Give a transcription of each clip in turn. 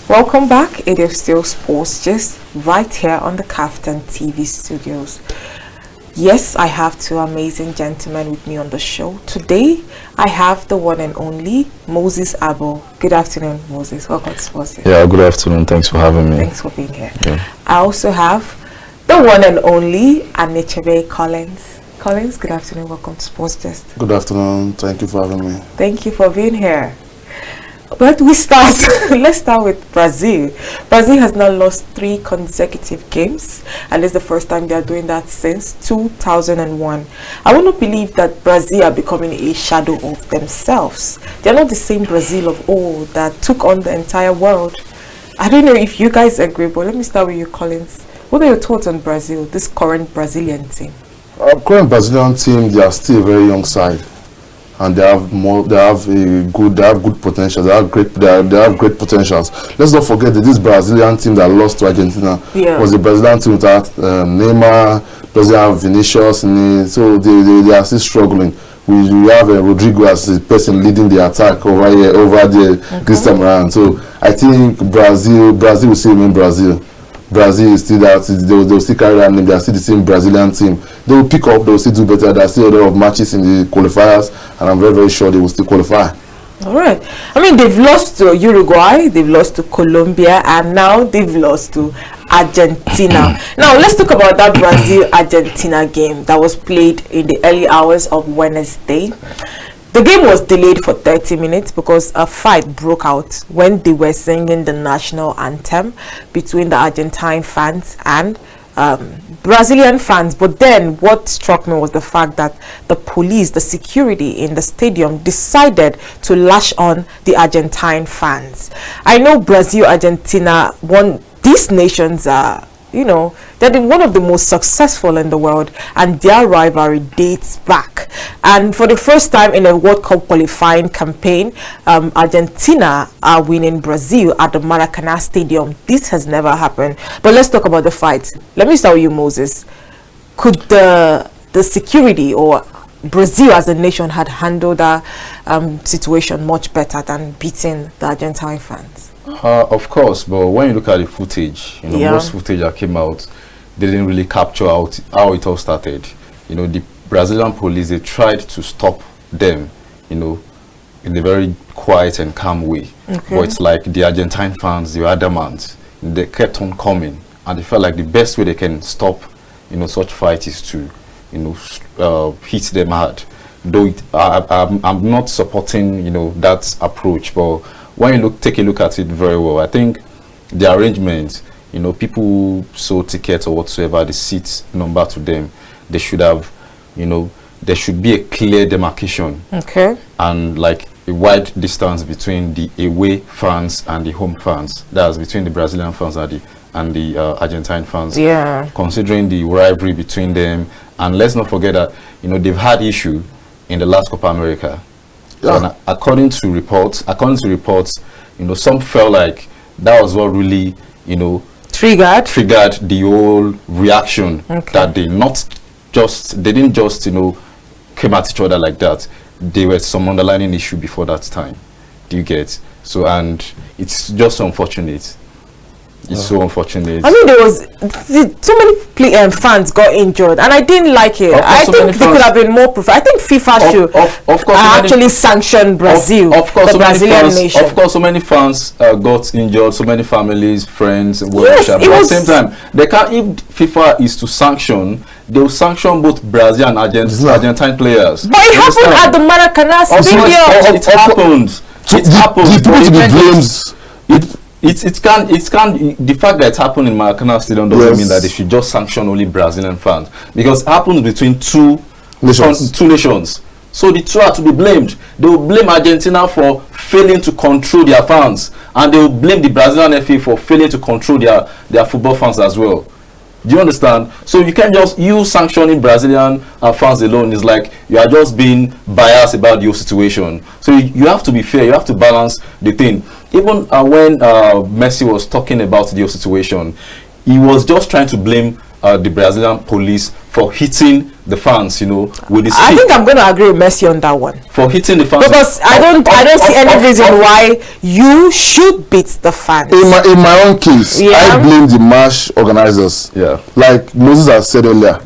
Welcome back. It is still Sports Gist right here on the KAFTAN TV studios. Yes, I have two amazing gentlemen with me on the show. Today, I have the one and only Moses Abo. Good afternoon, Moses. Welcome to Sports Gist. Yeah, good afternoon. Thanks for having me. Thanks for being here. Yeah. I also have the one and only Anechebe Collins. Collins, good afternoon. Welcome to Sports Gist. Good afternoon. Thank you for having me. Thank you for being here. But we start. Let's start with Brazil. Brazil has now lost 3 consecutive games, and it's the first time they are doing that since 2001. I want to believe that Brazil are becoming a shadow of themselves. They're not the same Brazil of old that took on the entire world. I don't know if you guys agree, but let me start with you, Collins. What are your thoughts on Brazil, this current Brazilian team? Current Brazilian team, they are still a very young side, and they have good potential. They have great potentials. Let's not forget that this Brazilian team that lost to Argentina was a Brazilian team without Neymar, doesn't have Vinicius in it, so they are still struggling. We have Rodrigo as the person leading the attack over there this time around. So I think Brazil will still remain Brazil. Brazil is still that they'll still carry that name. They are still the same Brazilian team. They will pick up. They will still do better. There are still a lot of matches in the qualifiers, and I'm very sure they will still qualify. All right. I mean, they've lost to Uruguay, they've lost to Colombia, and now they've lost to Argentina. Now, let's talk about that Brazil-Argentina game that was played in the early hours of Wednesday. The game was delayed for 30 minutes because a fight broke out when they were singing the national anthem between the Argentine fans and Brazilian fans. But then what struck me was the fact that the police, the security in the stadium, decided to lash on the Argentine fans. I know Brazil, Argentina, these nations are, they're one of the most successful in the world, and their rivalry dates back. And for the first time in a World Cup qualifying campaign, Argentina are winning Brazil at the Maracanã Stadium. This has never happened. But let's talk about the fight. Let me start with you, Moses. Could the security or Brazil as a nation had handled that situation much better than beating the Argentine fans? Of course, but when you look at the footage, most footage that came out, they didn't really capture how it all started. The Brazilian police, they tried to stop them, in a very quiet and calm way. Okay. But it's like the Argentine fans, they were adamant. They kept on coming, and they felt like the best way they can stop, such fight is to, hit them hard. Though I'm not supporting, that approach, but when you take a look at it very well, I think the arrangement, people who sold tickets or whatsoever, the seat number to them, they should have, there should be a clear demarcation. Okay. And like a wide distance between the away fans and the home fans. That's between the Brazilian fans and the Argentine fans. Yeah. Considering the rivalry between them, and let's not forget that they've had issue in the last Copa America. Yeah. And according to reports, some felt like that was what really, triggered the whole reaction. Okay. That they didn't just came at each other like that. There was some underlying issue before that time. Do you get? So, and it's just unfortunate. It's so unfortunate. I mean, there was so many fans got injured, and I didn't like it. I think they could have been more I think FIFA should actually sanction Brazil, of course, the Brazilian nation. Of course, so many fans got injured, so many families, friends, but at the same time, they can't. If FIFA is to sanction, they will sanction both Brazil and Argentine players. But it happened at the Maracanã Stadium. It happened. It happened. It can't. The fact that it happened in Maracanã Stadium doesn't mean that they should just sanction only Brazilian fans, because it happens between two nations. So the two are to be blamed. They will blame Argentina for failing to control their fans, and they will blame the Brazilian FA for failing to control their football fans as well. Do you understand? So you can't just sanctioning Brazilian fans alone. Is like you are just being biased about your situation. So you have to be fair. You have to balance the thing. Even when Messi was talking about the situation, he was just trying to blame the Brazilian police for hitting the fans, you know, with the stick. I think I'm going to agree with Messi on that one. For hitting the fans. Because I don't see any reason why you should beat the fans. In my own case, I blame the match organizers. Yeah. Like Moses has said earlier.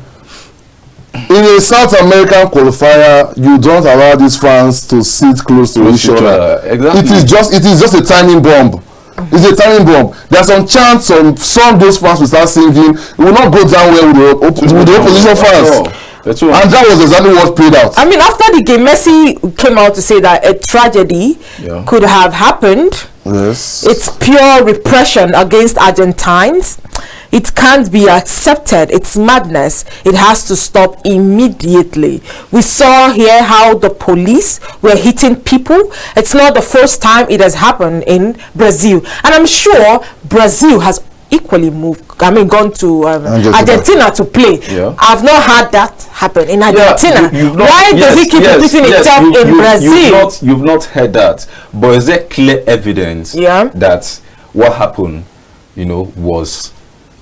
In a South American qualifier, you don't allow these fans to sit close to each other. Exactly. It is just a timing bomb. It's a timing bomb. There's some chance some of those fans will start singing. It will not go down well with the opposition fans. That's right. And that was exactly what played out. I mean, after the game, Messi came out to say that a tragedy could have happened. Yes. It's pure repression against Argentines. It can't be accepted. It's madness. It has to stop immediately. We saw here how the police were hitting people. It's not the first time it has happened in Brazil. And I'm sure Brazil has equally gone to Argentina to play. Yeah. I've not had that happen in Argentina. Why does he keep repeating itself in Brazil? You've not heard that. But is there clear evidence that what happened, you know, was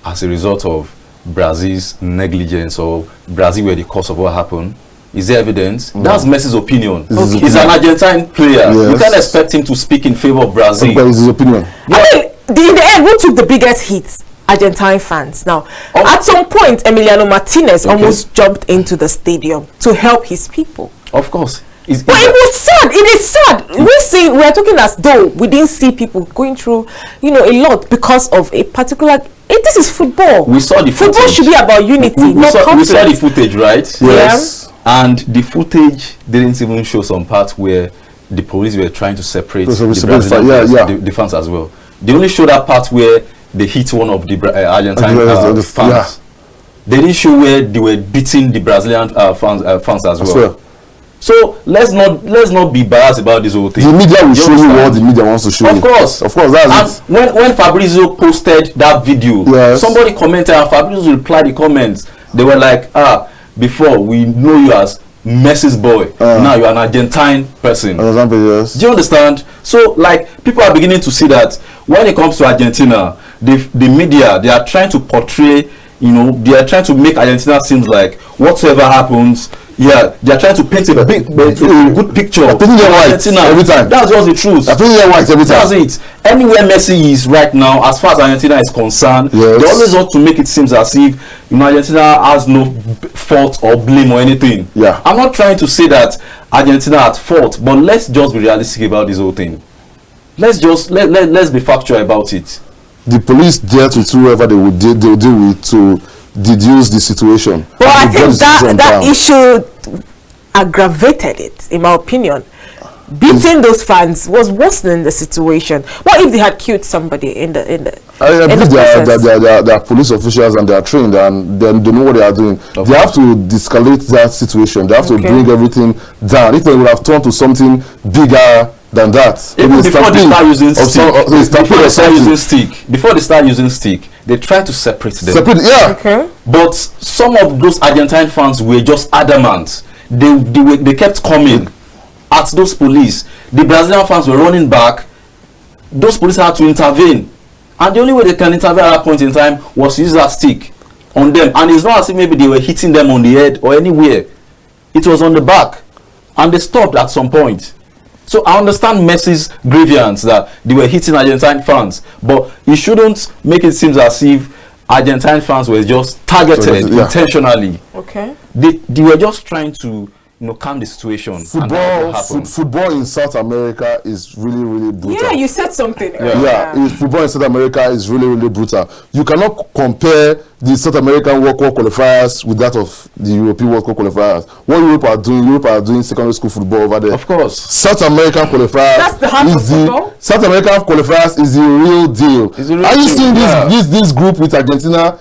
as a result of Brazil's negligence, or Brazil were the cause of what happened? Is there evidence? No. That's Messi's opinion. He's an Argentine player. Yes. You can't expect him to speak in favor of Brazil. But it's his opinion. Yeah. I mean, in the end, who took the biggest hits? Argentine fans. Now, at some point, Emiliano Martinez almost jumped into the stadium to help his people. Of course. But it was sad. It is sad. We are talking as though we didn't see people going through, you know, a lot because of a particular. This is football. We saw the footage. Football should be about unity, not conflict. We saw the footage, right? Yes. Yeah. And the footage didn't even show some parts where the police were trying to separate the fans as well. They only showed that part where they hit one of the Argentine fans. Yeah. They didn't show where they were beating the Brazilian fans as well. So let's not be biased about this whole thing. The media will show you what the media wants to show you. Of course, that's it. When Fabrizio posted that video, somebody commented, and Fabrizio replied the comments. They were like, before we know you as Messi's boy, now you're an Argentine person. Do you understand? So like, people are beginning to see that when it comes to Argentina, the media, they are trying to portray, you know, they are trying to make Argentina seem like whatsoever happens, they are trying to paint a good picture of Argentina every time. That's just the truth. Every time. That's it. Anywhere Messi is right now, as far as Argentina is concerned, they always want to make it seem as if, you know, Argentina has no fault or blame or anything. Yeah. I'm not trying to say that Argentina at fault, but let's just be realistic about this whole thing. Let's be factual about it. The police dealt with whoever they will deal with to deduce the situation. But I think that issue aggravated it, in my opinion. Beating those fans was worsening the situation. What if they had killed somebody in the process? They are police officials and they are trained and then they know what they are doing. They have to de-escalate that situation. They have to bring everything down. If they would have turned to something bigger than that, even before they start using stick, they try to separate them. But some of those Argentine fans were just adamant. They kept coming at those police. The Brazilian fans were running back. Those police had to intervene, and the only way they can intervene at that point in time was to use that stick on them. And it's not as if maybe they were hitting them on the head or anywhere. It was on the back, and they stopped at some point. So I understand Messi's grievance that they were hitting Argentine fans, but you shouldn't make it seem as if Argentine fans were just targeted intentionally. Okay. They were just trying to, you know, calm the situation. Football in South America is really, really brutal. Yeah, you said something. Football in South America is really, really brutal. You cannot compare the South American World Cup qualifiers with that of the European World Cup qualifiers. What Europe are doing secondary school football over there. Of course. South American qualifiers. That's the heart of football. South American qualifiers is the real deal. Are you seeing this group with Argentina,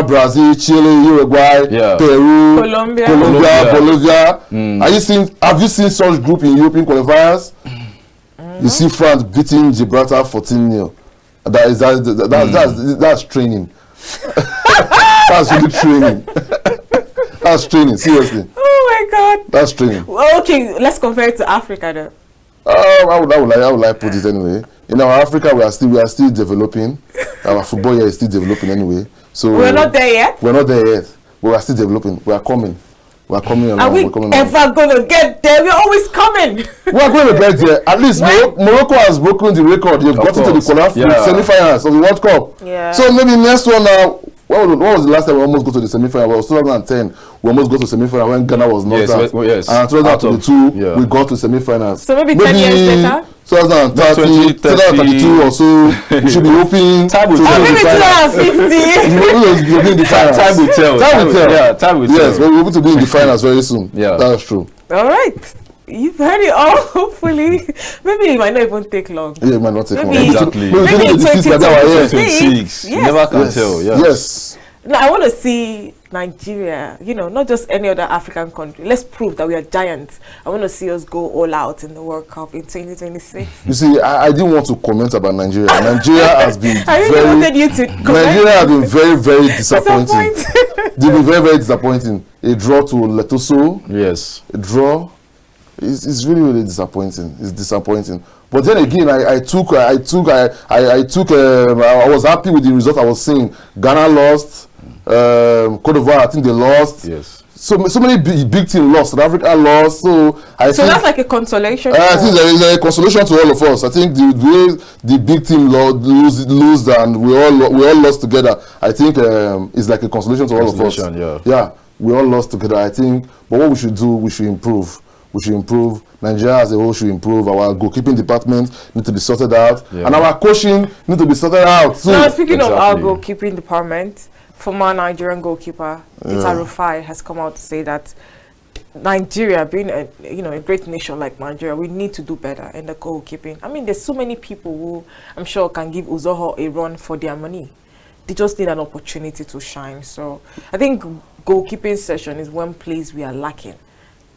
Brazil, Chile, Uruguay, Peru, Colombia, Bolivia? Have you seen such group in European qualifiers? You see France beating Gibraltar 14-0. That's training. That's really training. That's training, seriously. Oh my God. That's training. Well, okay, let's compare it to Africa then. I would like put it anyway. In our Africa, we are still developing. Our football here is still developing anyway. So We're not there yet. We're not there yet. But we're still developing. We are coming. We are coming along. Are we ever going to get there? We're always coming. We are going to get there. At least Morocco has broken the record. They've gotten to the semi-finals of the World Cup. Yeah. So maybe next one now. What was the last time we almost got to the semi-final? Well, 2010. We almost got to semi-final when Ghana was knocked out. Yes. And 2022, we got to semi-finals. So maybe 10 years later? 2030, 2032 or so, we should be hoping. Time will tell. Maybe 2050. We'll be in the finals. Time will tell. Time will tell. Yeah, time will tell. Yes, we're hoping to be in the finals very soon. Yeah. That's true. All right. You've heard it all, hopefully. Maybe it might not even take long. Yeah, it might not take long. Exactly. Maybe 26. You never can tell. Yes. No, I want to see Nigeria, not just any other African country. Let's prove that we are giants. I want to see us go all out in the World Cup in 2026. You see, I didn't want to comment about Nigeria. Nigeria has been wanted you to comment. Nigeria has been very, very disappointing. They've been very, very disappointing. A draw to Lesotho. Yes. A draw. It's really, really disappointing. It's disappointing. But then again, I was happy with the result I was seeing. Ghana lost. Cote d'Ivoire, I think they lost. Yes. So many big teams lost. South Africa lost. So think that's like a consolation. I think there is a consolation to all of us. I think the way the big team lose and we all lost together. I think it's like a consolation to all of us. Yeah, we all lost together. I think. But what we should do, we should improve. We should improve. Nigeria as a whole should improve. Our goalkeeping department need to be sorted out, and our coaching need to be sorted out too. Now, speaking of our goalkeeping department, former Nigerian goalkeeper Peter Rufai has come out to say that Nigeria, being a great nation like Nigeria, we need to do better in the goalkeeping. I mean, there's so many people who I'm sure can give Uzoho a run for their money. They just need an opportunity to shine. So I think goalkeeping session is one place we are lacking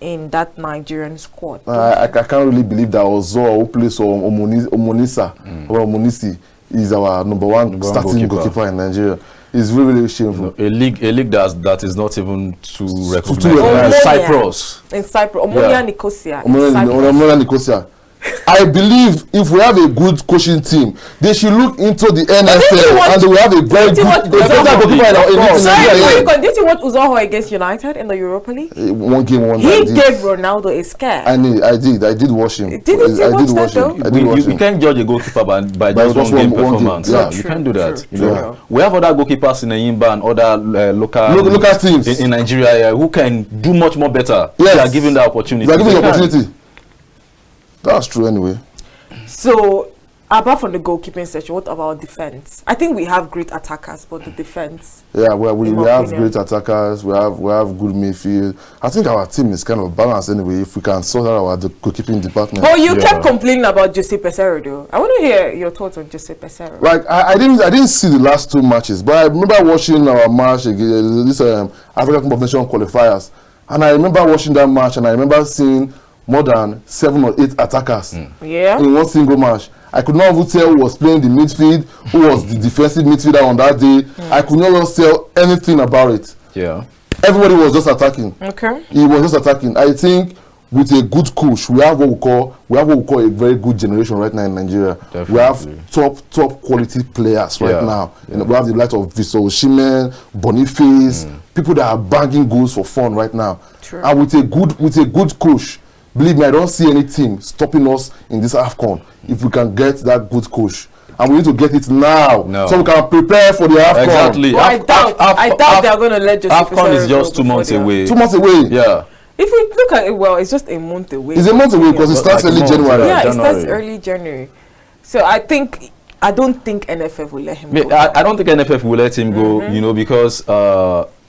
in that Nigerian squad. I can't really believe that Ozo who plays for Omonisi is our number one starting goalkeeper in Nigeria. It's really, really shameful. A league that is not even too recognized. Cyprus. In Cyprus. Omonia Nicosia. Omonia Nicosia. I believe if we have a good coaching team, they should look into the NFL and they will have a very good goalkeeper. Did you watch Uzoho against United in the Europa League? One game, one He gave Ronaldo a scare. I did watch him. You can't judge a goalkeeper by just one game performance. Yeah, you can't do that. We have other goalkeepers in Eyimba and other local teams in Nigeria who can do much more better. Yes. They are given the opportunity. They are given the opportunity. That's true anyway. So, apart from the goalkeeping section, what about defense? I think we have great attackers, but the defense. Yeah, well, we have great attackers. We have good midfield. I think our team is kind of balanced anyway. If we can sort out our goalkeeping department. But you kept complaining about Jose Pesero, though. I want to hear your thoughts on Jose Pesero. Like I didn't see the last two matches, but I remember watching our match against this African Cup of Nations qualifiers, and I remember watching that match, and I remember seeing more than 7 or 8 attackers in one single match. I could not even tell who was playing the midfield, who was the defensive midfielder on that day. I could not just tell anything about it. Yeah. Everybody was just attacking. Okay. He was just attacking. I think with a good coach, we have what we call a very good generation right now in Nigeria. Definitely. We have top quality players right now. Yeah. We have the likes of Viso Osimhen, Boniface, people that are banging goals for fun right now. True. And with a good coach, believe me, I don't see any team stopping us in this AFCON if we can get that good coach. And we need to get it now, so we can prepare for the AFCON. Exactly. Well, I doubt they are going to let Jose AFCON is just 2 months away. 2 months away. Yeah. If we look at it, it's just a month away. It's a month away because it starts early January. Yeah, it starts early January. So I don't think NFF will let him go. I don't think NFF will let him go, because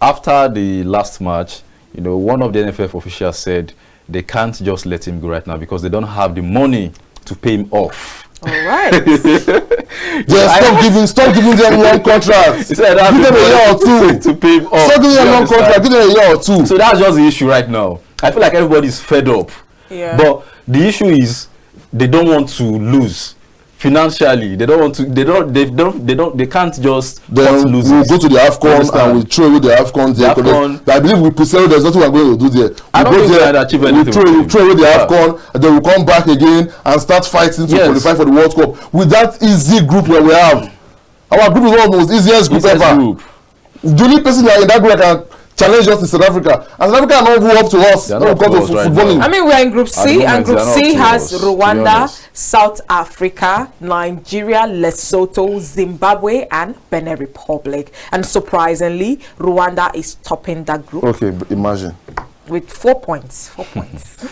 after the last match, one of the NFF officials said they can't just let him go right now because they don't have the money to pay him off. All right. Stop giving them long contracts. Give them a year or two to pay him off. Stop giving them long contract. Give them a year or two. So that's just the issue right now. I feel like everybody's fed up. Yeah. But the issue is they don't want to lose. Financially, they don't want to. They can't just. Then we'll go to the AFCON and we'll throw away the AFCON. I believe with Pesero, there's nothing we're going to do there. I don't think we'll achieve anything. We'll throw away the AFCON, and then we'll come back again and start fighting to qualify for the World Cup with that easy group where we have. Our group is one of the most easiest group ever. The only person that in that group that can challenge us in South Africa. And South Africa are not up to us. Not come to footballing. I mean, we're in Group C, and Group C has Rwanda, South Africa, Nigeria, Lesotho, Zimbabwe, and Benin Republic. And surprisingly, Rwanda is topping that group. Okay, imagine. With 4 points. 4 points.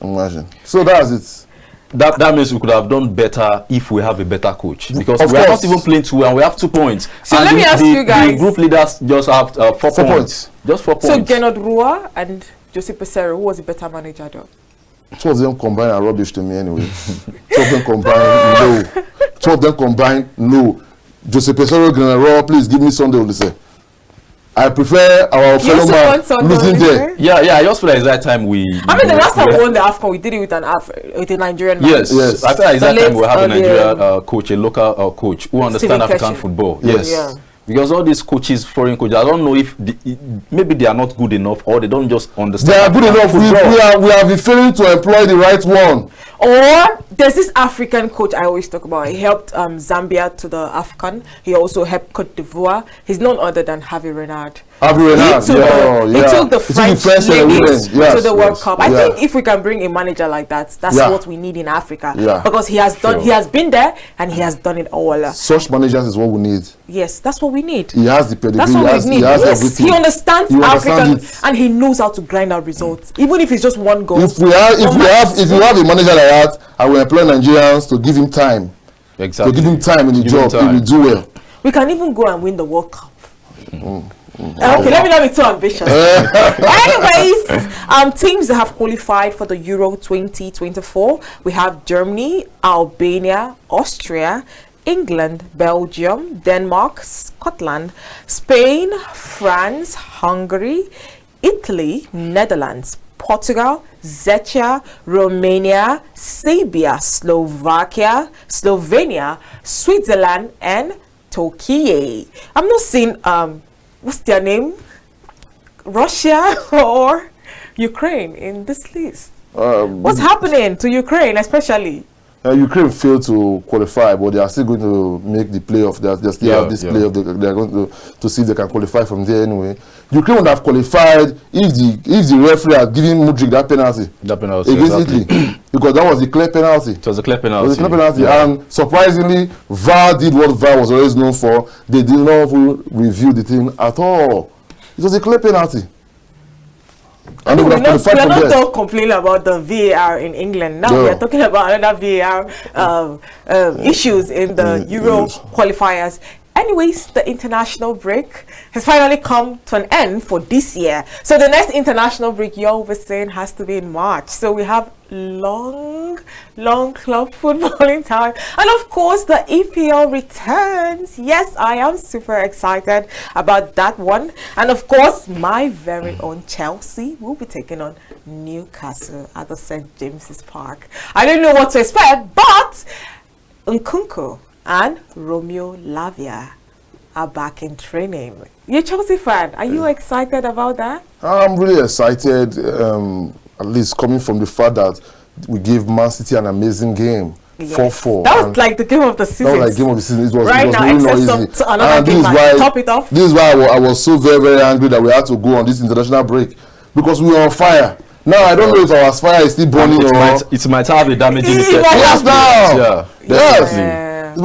Imagine. So that's it. That means we could have done better if we have a better coach, because we are not even playing 2 and we have 2 points. So and let me ask you guys. The group leaders just have 4 points. Just 4 points. So Gernot Rua and Jose Pesero, who was a better manager though? 2 of them combined are rubbish to me anyway. 2 of them combined, no. 2 of them combined, no. Jose Pesero, Gernot Rua, please give me Sunday Odyssey. I prefer our fellow man losing there. Yeah, I just feel like it's that time we. I mean, the last time we won the AFCON, we did it with with a Nigerian man. Yes. I feel like it's that time we have a Nigerian coach, a local coach who understands African football. Yes. Yeah. Because all these coaches, foreign coaches, I don't know if maybe they are not good enough or they don't just understand. They are good enough. We are failing to employ the right one. Or there's this African coach I always talk about. He helped Zambia to the AFCON. He also helped Cote d'Ivoire. He's none other than Javi Renard. He took the French ladies to the World Cup. I think if we can bring a manager like that, that's what we need in Africa. Because he has done, he has been there and he has done it all. Such managers is what we need. Yes, that's what we need. He has the pedigree. That's what we need. He has everything. He understands African and he knows how to grind out results, even if it's just one goal. If you have a manager like that, I will employ Nigerians to give him time. Exactly. To give him time in the job. He will do well. We can even go and win the World Cup. Okay, let me not be too ambitious. Anyways, teams that have qualified for the Euro 2024, we have Germany, Albania, Austria, England, Belgium, Denmark, Scotland, Spain, France, Hungary, Italy, Netherlands, Portugal, Czechia, Romania, Serbia, Slovakia, Slovenia, Switzerland, and Turkey. I'm not seeing what's their name? Russia or Ukraine in this list. What's happening to Ukraine especially? Ukraine failed to qualify, but they are still going to make the playoff. They still have this playoff. They are going to see if they can qualify from there anyway. Ukraine would have qualified if the referee had given Mudryk that penalty. Against Italy, because that was a clear penalty. It was a clear penalty. And surprisingly, VAR did what VAR was always known for. They did not review the thing at all. It was a clear penalty. And we are not complaining about the VAR in England. Now we are talking about another VAR issues in the Euro qualifiers. Anyways, the international break has finally come to an end for this year. So the next international break, you're saying, has to be in March. So we have long club football in time. And of course, the EPL returns. Yes, I am super excited about that one. And of course, my very own Chelsea will be taking on Newcastle at the St. James's Park. I don't know what to expect, but Nkunku and Romeo Lavia are back in training. You're a Chelsea fan. Are you excited about that? I'm really excited, at least coming from the fact that we gave Man City an amazing game. 4-4. That was like the game of the season. That was like game of the season. It was right now, really not easy. Another game, top it off. This is why I was so very, very angry that we had to go on this international break, because we were on fire. Now I don't know if our fire is still burning or it might have a damaging effect. Yes, now. It's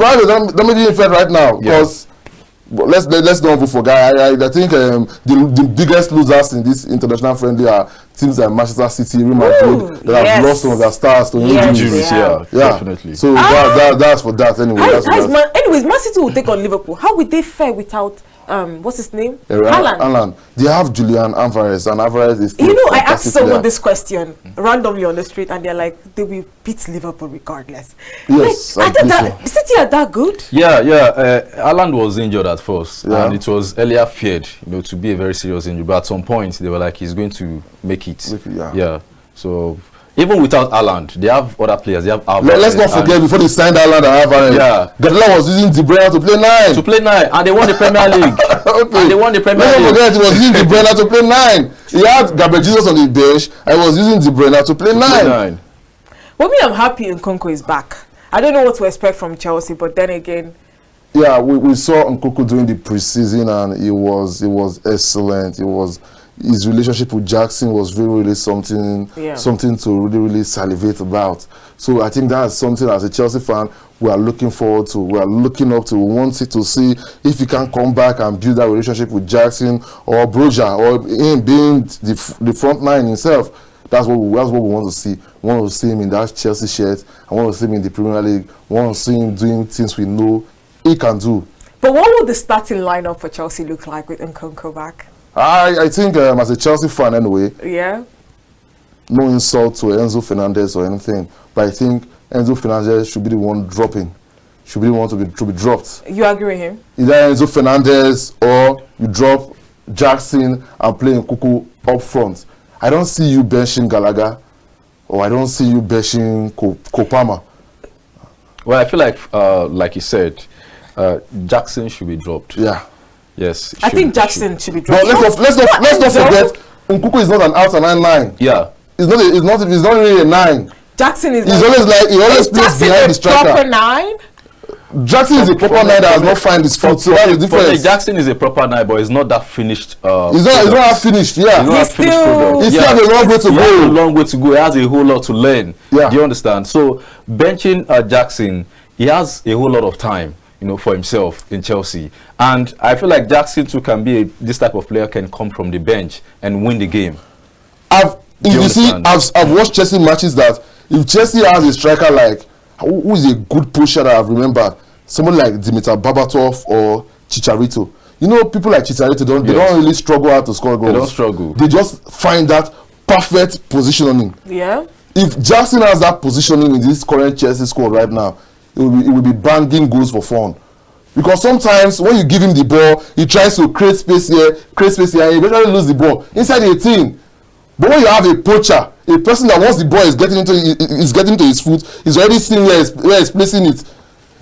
a damaging effect right now, because let's not vote for guy. I think the biggest losers in this international friendly are teams like Manchester City, Real Madrid, that have lost some of their stars to injuries. Definitely. So that's for that anyway. Anyways, Man City will take on Liverpool. How would they fare without what's his name? Haaland. They have Julian Alvarez, and Alvarez is still I asked someone this question randomly on the street, and they're like, they will beat Liverpool regardless. Yes, City are that good? Haaland was injured at first, and it was earlier feared, to be a very serious injury. But at some point, they were like, he's going to make it. So even without Haaland, they have other players. They have Alvarez. Let's not forget, before they signed Haaland and Alvarez, Guardiola was using De Bruyne to play 9. And they won the Premier League. And they won the Premier League. Let's not forget, he was using De Bruyne to play 9. He had Gabriel Jesus on the bench, and he was using De Bruyne to play 9. Well, I'm happy Nkunku is back. I don't know what to expect from Chelsea, but then again, Yeah, we saw Nkunku during the preseason, and it was excellent. His relationship with Jackson was really something to really salivate about. So I think that's something as a Chelsea fan we are looking forward to. We are looking up to. We want it to see if he can come back and build that relationship with Jackson or Broja, or him being the front line himself. That's what we want to see. We want to see him in that Chelsea shirt. I want to see him in the Premier League. We want to see him doing things we know he can do. But what would the starting lineup for Chelsea look like with Nkunku back? I think as a Chelsea fan anyway, no insult to Enzo Fernandez or anything, but I think Enzo Fernandez should be the one dropping, should be the one to be dropped. You agree with him? Either Enzo Fernandez or you drop Jackson and play Nkunku up front. I don't see you benching Gallagher, or I don't see you benching Kopama. Well, I feel like you said, Jackson should be dropped. Yeah. Yes. I think Jackson should be dropped. But let's not forget, Nkunku is not an out and out 9. Yeah. He's not really a 9. Jackson is. He always plays behind the striker. Proper 9. Jackson is a proper 9 that has not found his foot. So that's the difference. Jackson is a proper 9, but he's not that finished. He's not that finished. Yeah. He still has a long way to go. He has a long way to go. He has a whole lot to learn. Yeah. Do you understand? So benching Jackson, he has a whole lot of time, for himself in Chelsea. And I feel like Jackson too can be this type of player, can come from the bench and win the game. I've watched Chelsea matches that if Chelsea has a striker like who is a good pusher that I've remembered, someone like Dimitar Berbatov or Chicharito. People like Chicharito don't really struggle out to score goals. They don't struggle. They just find that perfect positioning. Yeah. If Jackson has that positioning in this current Chelsea squad right now, it will be banging goals for fun. Because sometimes when you give him the ball, he tries to create space here, and eventually lose the ball inside the 18. But when you have a poacher, a person that once the ball is getting into his foot, he's already seeing where he's placing it,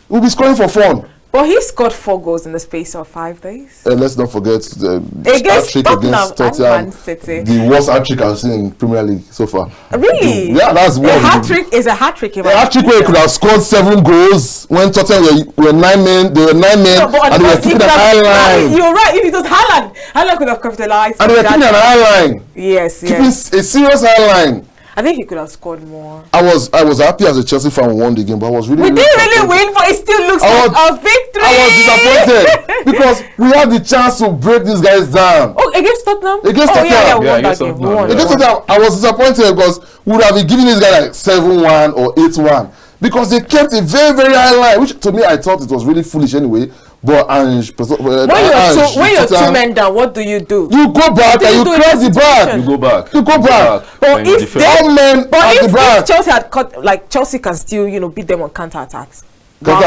will be scoring for fun. But he scored 4 goals in the space of 5 days. Let's not forget the hat-trick against Tottenham, the worst hat-trick I've seen in Premier League so far. Really? Yeah, that's one. A hat-trick is a hat-trick. A hat-trick where he could have scored 7 goals when Tottenham were 9 men. They were 9 men, and they were keeping an eye line. You're right. If it was Haaland could have capitalized. And they were keeping an eye line. Yes. Keeping a serious eye line. I think he could have scored more. I was happy as a Chelsea fan we won the game, but I was really. We didn't really win, but it still looks like a victory. I was disappointed because we had the chance to break these guys down. Oh, against Tottenham? Against Tottenham. Yeah, we won that game. Against Tottenham, I was disappointed because we would have been giving these guys like 7-1 or 8-1 because they kept a very, very high line, which to me I thought it was really foolish anyway. But when you're 2 men down, what do? You go back and you cross the back. You go back. But if Chelsea had cut, like Chelsea can still, beat them on counter-attacks. While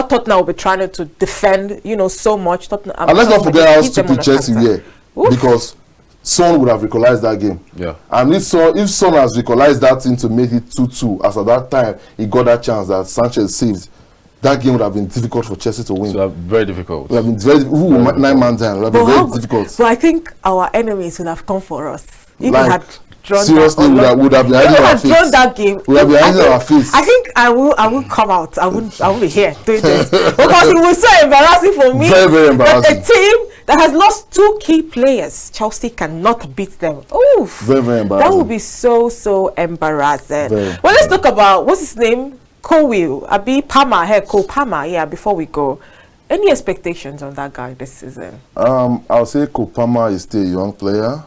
Tottenham will be trying to defend, so much. Tottenham. And let's not forget how stupid Chelsea were, because Son would have equalized that game. Yeah. And if Son has equalized that thing to make it 2-2, as at that time he got that chance that Sanchez saved, that game would have been difficult for Chelsea to win. So very difficult. It would have been very 9-man down. It would have been very difficult. But I think our enemies would have come for us. If like, we had drawn seriously, we would have been hiding our face. Drawn that game. We would have been hiding our face. I think I will come out. I won't be here doing this because it was so embarrassing for me. Very, very embarrassing. A team that has lost 2 key players, Chelsea cannot beat them. Oof. Very, very embarrassing. That would be so embarrassing. Very. Well, let's talk about what's his name. Cole Palmer, yeah, before we go. Any expectations on that guy this season? I'll say Cole Palmer is still a young player.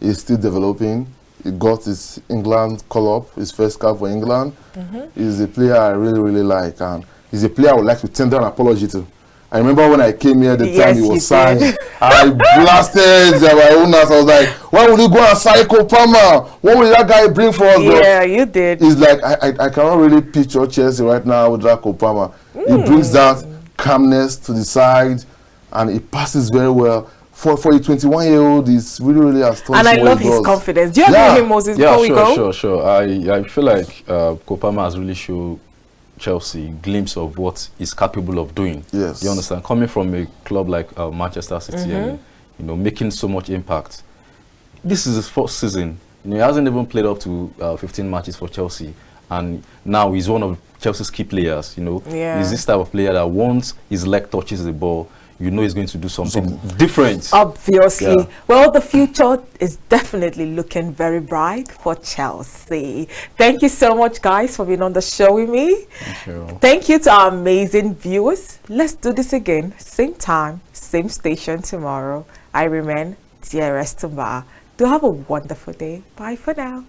He's still developing. He got his England call-up, his first cap for England. He's a player I really, really like. And he's a player I would like to tender an apology to. I remember when I came here the time he was signed, I blasted my owners. I was like, why would you go and sign Cole Palmer? What will that guy bring for us? Yeah, you did. It's like, I cannot really picture Chelsea right now with that Cole Palmer. He brings that calmness to the side and he passes very well. For a 21-year-old, he's really, really astonishing. And I love his confidence. Do you agree with him, Moses, before we go? Sure. I feel like Cole Palmer has really shown Chelsea glimpse of what he's capable of doing. Yes. You understand? Coming from a club like Manchester City and making so much impact. This is his first season. He hasn't even played up to 15 matches for Chelsea, and now he's one of Chelsea's key players. You know, Yeah. he's this type of player that once his leg touches the ball, you know he's going to do something different. Obviously. Yeah. Well, the future is definitely looking very bright for Chelsea. Thank you so much, guys, for being on the show with me. Thank you. Thank you to our amazing viewers. Let's do this again. Same time, same station tomorrow. I remain Dearest Tumba. Do have a wonderful day. Bye for now.